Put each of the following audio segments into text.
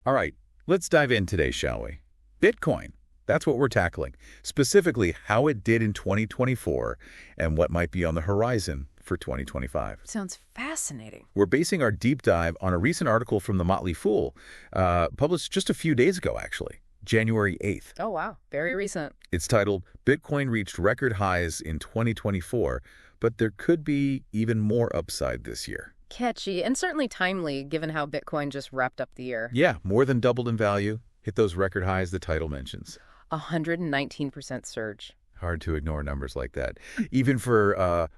All right, let's dive in today, shall we? Bitcoin. That's what we're tackling. Specifically, how it did in 2024 and what might be on the horizon for 2025. Sounds fascinating. We're basing our deep dive on a recent article from the Motley Fool, published just a few days ago, actually, January 8th. Oh, wow. Very recent. It's titled, Bitcoin Reached Record Highs in 2024, but there could be even more upside this year. Catchy and certainly timely, given how Bitcoin just wrapped up the year. Yeah, more than doubled in value, hit those record highs the title mentions. 119% surge. Hard to ignore numbers like that, even for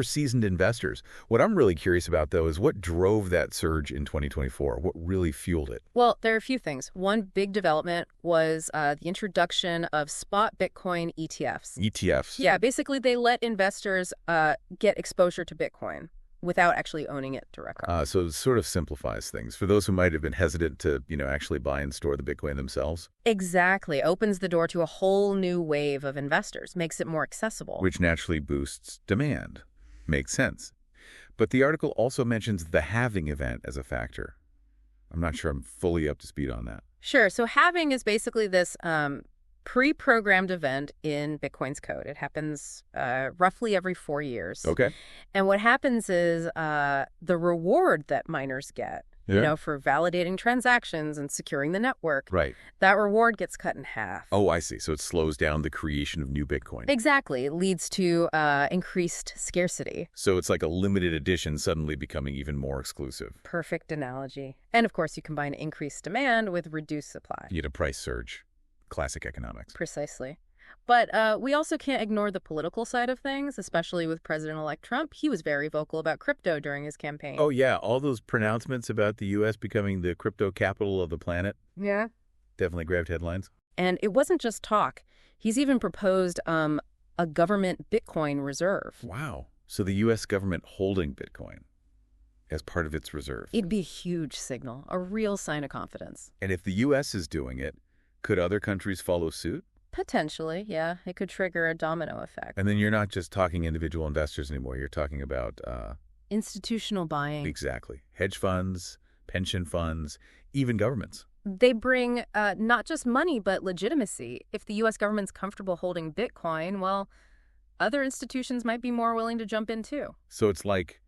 seasoned investors. What I'm really curious about, though, is what drove that surge in 2024? What really fueled it? Well, there are a few things. One big development was the introduction of spot Bitcoin ETFs. ETFs. Yeah, basically they let investors get exposure to Bitcoin without actually owning it directly. So it sort of simplifies things for those who might have been hesitant to, actually buy and store the Bitcoin themselves. Exactly. Opens the door to a whole new wave of investors, makes it more accessible. Which naturally boosts demand. Makes sense. But the article also mentions the halving event as a factor. I'm not sure I'm fully up to speed on that. Sure. So halving is basically this pre-programmed event in Bitcoin's code. It happens roughly every 4 years. Okay. And what happens is the reward that miners get, for validating transactions and securing the network, Right. that reward gets cut in half. Oh, I see. So it slows down the creation of new Bitcoin. Exactly. It leads to increased scarcity. So it's like a limited edition suddenly becoming even more exclusive. Perfect analogy. And of course, you combine increased demand with reduced supply. You get a price surge. Classic economics. Precisely. But we also can't ignore the political side of things, especially with President-elect Trump. He was very vocal about crypto during his campaign. Oh, yeah. All those pronouncements about the U.S. becoming the crypto capital of the planet. Yeah. Definitely grabbed headlines. And it wasn't just talk. He's even proposed a government Bitcoin reserve. Wow. So the U.S. government holding Bitcoin as part of its reserve. It'd be a huge signal, a real sign of confidence. And if the U.S. is doing it, could other countries follow suit? Potentially, yeah. It could trigger a domino effect. And then you're not just talking individual investors anymore. You're talking about... institutional buying. Exactly. Hedge funds, pension funds, even governments. They bring not just money, but legitimacy. If the U.S. government's comfortable holding Bitcoin, well, other institutions might be more willing to jump in, too. So it's like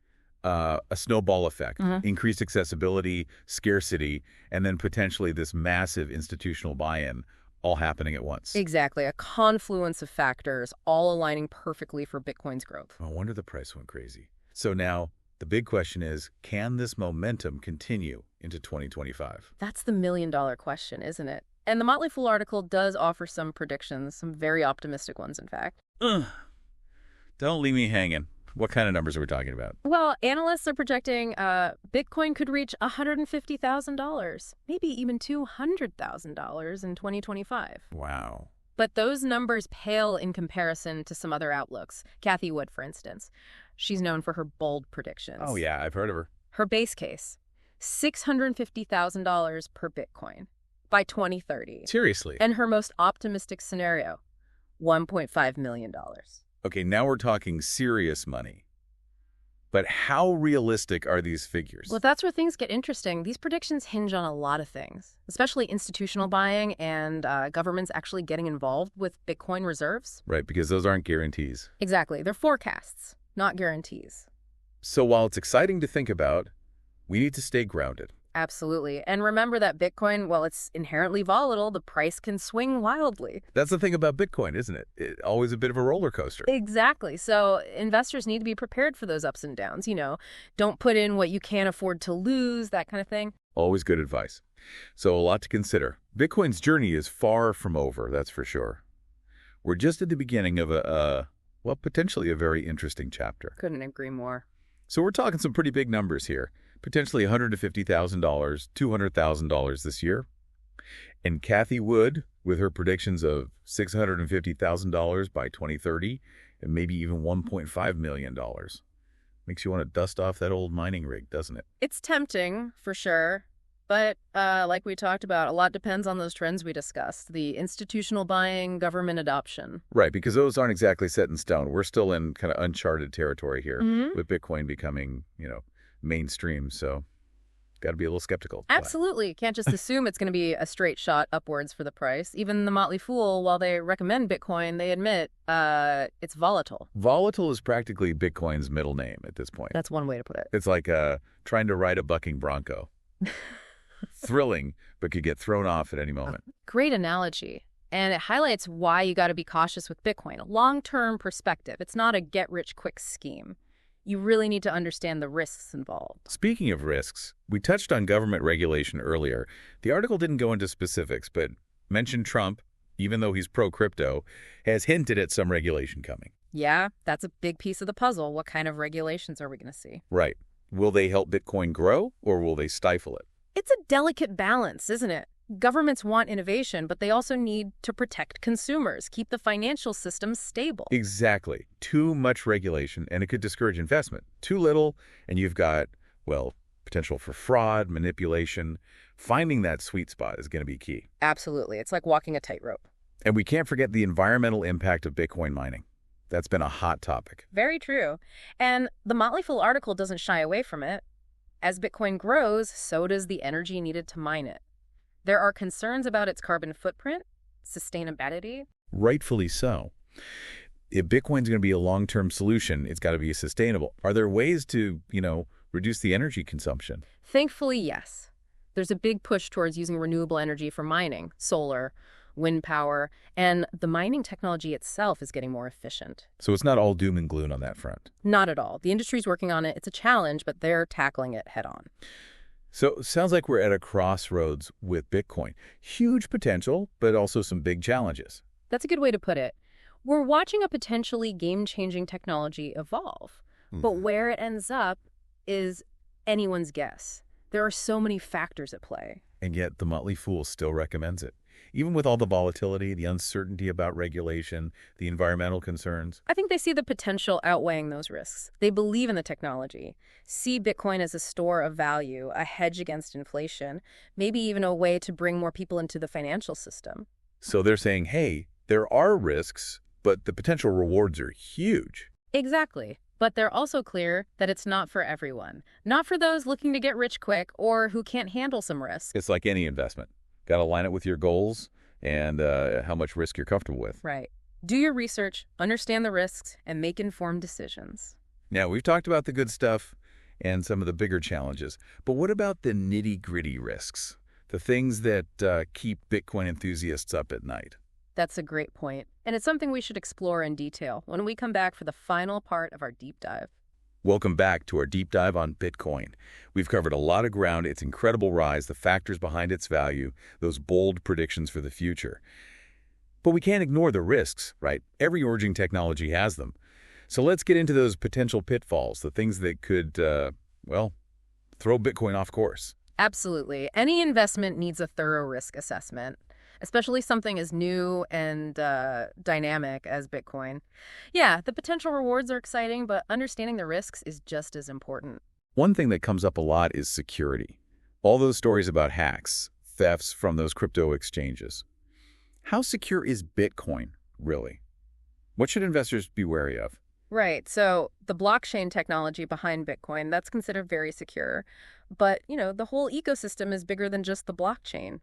a snowball effect. Increased accessibility, scarcity, and then potentially this massive institutional buy-in all happening at once. Exactly. A confluence of factors all aligning perfectly for Bitcoin's growth. No wonder the price went crazy. So now the big question is, can this momentum continue into 2025? That's the million-dollar question, isn't it? And the Motley Fool article does offer some predictions, some very optimistic ones, in fact. Don't leave me hanging. What kind of numbers are we talking about? Well, analysts are projecting Bitcoin could reach $150,000, maybe even $200,000 in 2025. Wow. But those numbers pale in comparison to some other outlooks. Cathie Wood, for instance. She's known for her bold predictions. Oh, yeah, I've heard of her. Her base case, $650,000 per Bitcoin by 2030. Seriously? And her most optimistic scenario, $1.5 million. Okay, now we're talking serious money. But how realistic are these figures? Well, that's where things get interesting. These predictions hinge on a lot of things, especially institutional buying and governments actually getting involved with Bitcoin reserves. Right, because those aren't guarantees. Exactly. They're forecasts, not guarantees. So while it's exciting to think about, we need to stay grounded. Absolutely. And remember that Bitcoin, while it's inherently volatile, the price can swing wildly. That's the thing about Bitcoin, isn't it? It's always a bit of a roller coaster. Exactly. So investors need to be prepared for those ups and downs. Don't put in what you can't afford to lose, that kind of thing. Always good advice. So a lot to consider. Bitcoin's journey is far from over, that's for sure. We're just at the beginning of potentially a very interesting chapter. Couldn't agree more. So we're talking some pretty big numbers here. Potentially $150,000, $200,000 this year. And Cathie Wood, with her predictions of $650,000 by 2030, and maybe even $1.5 million. Makes you want to dust off that old mining rig, doesn't it? It's tempting, for sure. But like we talked about, a lot depends on those trends we discussed. The institutional buying, government adoption. Right, because those aren't exactly set in stone. We're still in kind of uncharted territory here with Bitcoin becoming, mainstream. So got to be a little skeptical. Absolutely. Can't just assume it's going to be a straight shot upwards for the price. Even the Motley Fool, while they recommend Bitcoin, they admit it's volatile. Volatile is practically Bitcoin's middle name at this point. That's one way to put it. It's like trying to ride a bucking bronco. Thrilling, but could get thrown off at any moment. Great analogy. And it highlights why you got to be cautious with Bitcoin. A long-term perspective. It's not a get-rich-quick scheme. You really need to understand the risks involved. Speaking of risks, we touched on government regulation earlier. The article didn't go into specifics, but mentioned Trump, even though he's pro-crypto, has hinted at some regulation coming. Yeah, that's a big piece of the puzzle. What kind of regulations are we going to see? Right. Will they help Bitcoin grow, or will they stifle it? It's a delicate balance, isn't it? Governments want innovation, but they also need to protect consumers, keep the financial system stable. Exactly. Too much regulation, and it could discourage investment. Too little, and you've got, well, potential for fraud, manipulation. Finding that sweet spot is going to be key. Absolutely. It's like walking a tightrope. And we can't forget the environmental impact of Bitcoin mining. That's been a hot topic. Very true. And the Motley Fool article doesn't shy away from it. As Bitcoin grows, so does the energy needed to mine it. There are concerns about its carbon footprint, sustainability. Rightfully so. If Bitcoin's going to be a long-term solution, it's got to be sustainable. Are there ways to, reduce the energy consumption? Thankfully, yes. There's a big push towards using renewable energy for mining, solar, wind power, and the mining technology itself is getting more efficient. So it's not all doom and gloom on that front? Not at all. The industry's working on it. It's a challenge, but they're tackling it head on. So it sounds like we're at a crossroads with Bitcoin. Huge potential, but also some big challenges. That's a good way to put it. We're watching a potentially game-changing technology evolve, but where it ends up is anyone's guess. There are so many factors at play. And yet the Motley Fool still recommends it. Even with all the volatility, the uncertainty about regulation, the environmental concerns. I think they see the potential outweighing those risks. They believe in the technology, see Bitcoin as a store of value, a hedge against inflation, maybe even a way to bring more people into the financial system. So they're saying, hey, there are risks, but the potential rewards are huge. Exactly. But they're also clear that it's not for everyone. Not for those looking to get rich quick or who can't handle some risk. It's like any investment. Got to line it with your goals and how much risk you're comfortable with. Right. Do your research, understand the risks, and make informed decisions. Now, we've talked about the good stuff and some of the bigger challenges, but what about the nitty-gritty risks? The things that keep Bitcoin enthusiasts up at night? That's a great point, and it's something we should explore in detail when we come back for the final part of our deep dive. Welcome back to our deep dive on Bitcoin. We've covered a lot of ground, its incredible rise, the factors behind its value, those bold predictions for the future. But we can't ignore the risks, right? Every emerging technology has them. So let's get into those potential pitfalls, the things that could, throw Bitcoin off course. Absolutely. Any investment needs a thorough risk assessment, especially something as new and dynamic as Bitcoin. Yeah, the potential rewards are exciting, but understanding the risks is just as important. One thing that comes up a lot is security. All those stories about hacks, thefts from those crypto exchanges. How secure is Bitcoin, really? What should investors be wary of? Right. So the blockchain technology behind Bitcoin, that's considered very secure. But, the whole ecosystem is bigger than just the blockchain.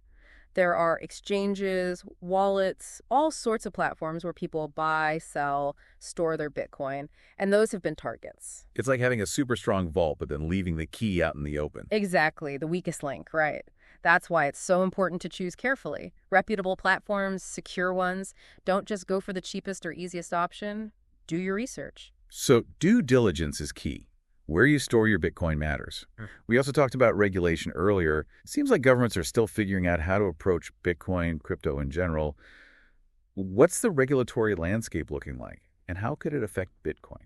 There are exchanges, wallets, all sorts of platforms where people buy, sell, store their Bitcoin, and those have been targets. It's like having a super strong vault, but then leaving the key out in the open. Exactly, the weakest link, right. That's why it's so important to choose carefully. Reputable platforms, secure ones. Don't just go for the cheapest or easiest option. Do your research. So due diligence is key. Where you store your Bitcoin matters. We also talked about regulation earlier. It seems like governments are still figuring out how to approach Bitcoin, crypto in general. What's the regulatory landscape looking like, and how could it affect Bitcoin?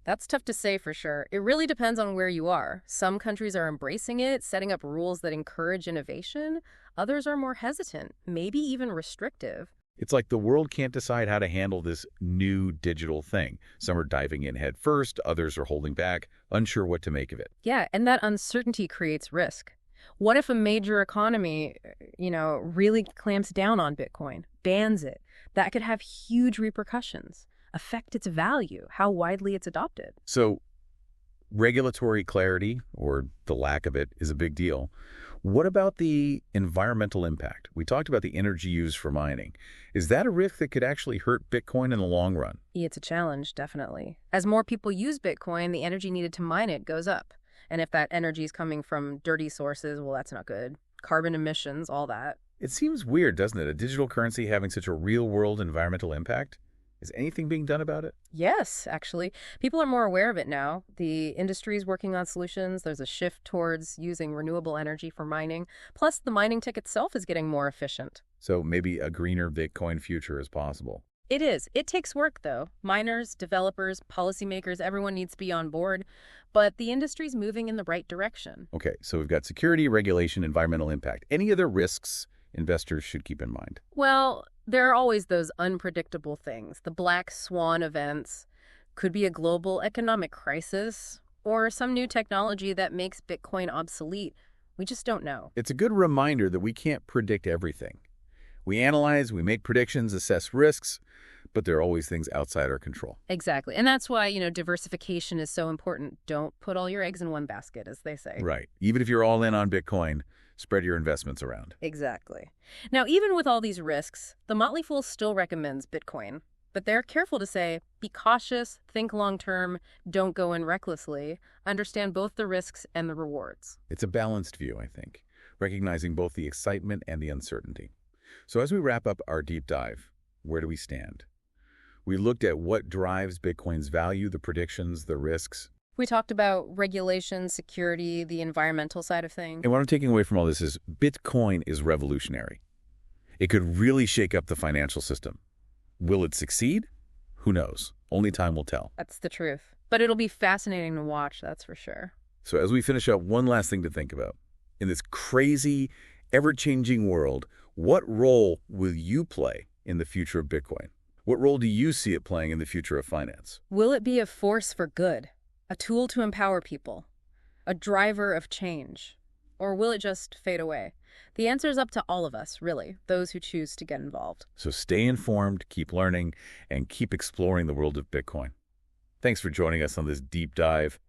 That's tough to say for sure. It really depends on where you are. Some countries are embracing it, setting up rules that encourage innovation. Others are more hesitant, maybe even restrictive. It's like the world can't decide how to handle this new digital thing. Some are diving in head first, others are holding back, unsure what to make of it. Yeah, and that uncertainty creates risk. What if a major economy, really clamps down on Bitcoin, bans it? That could have huge repercussions, affect its value, how widely it's adopted. So Regulatory clarity, or the lack of it, is a big deal. What about the environmental impact? We talked about the energy used for mining. Is that a risk that could actually hurt Bitcoin in the long run? It's a challenge, definitely. As more people use Bitcoin, the energy needed to mine it goes up. And if that energy is coming from dirty sources, well, that's not good. Carbon emissions, all that. It seems weird, doesn't it? A digital currency having such a real-world environmental impact? Is anything being done about it? Yes, actually. People are more aware of it now. The industry is working on solutions. There's a shift towards using renewable energy for mining. Plus, the mining tech itself is getting more efficient. So maybe a greener Bitcoin future is possible. It is. It takes work, though. Miners, developers, policymakers, everyone needs to be on board. But the industry's moving in the right direction. Okay, so we've got security, regulation, environmental impact. Any other risks investors should keep in mind? Well, there are always those unpredictable things. The black swan events could be a global economic crisis or some new technology that makes Bitcoin obsolete. We just don't know. It's a good reminder that we can't predict everything. We analyze, we make predictions, assess risks, but there are always things outside our control. Exactly. And that's why, diversification is so important. Don't put all your eggs in one basket, as they say. Right. Even if you're all in on Bitcoin, spread your investments around. Exactly. Now, even with all these risks, the Motley Fool still recommends Bitcoin. But they're careful to say, be cautious, think long-term, don't go in recklessly, understand both the risks and the rewards. It's a balanced view, I think, recognizing both the excitement and the uncertainty. So as we wrap up our deep dive, where do we stand? We looked at what drives Bitcoin's value, the predictions, the risks. We talked about regulation, security, the environmental side of things. And what I'm taking away from all this is Bitcoin is revolutionary. It could really shake up the financial system. Will it succeed? Who knows? Only time will tell. That's the truth. But it'll be fascinating to watch, that's for sure. So as we finish up, one last thing to think about. In this crazy, ever-changing world, what role will you play in the future of Bitcoin? What role do you see it playing in the future of finance? Will it be a force for good? A tool to empower people? A driver of change? Or will it just fade away? The answer is up to all of us, really, those who choose to get involved. So stay informed, keep learning, and keep exploring the world of Bitcoin. Thanks for joining us on this deep dive.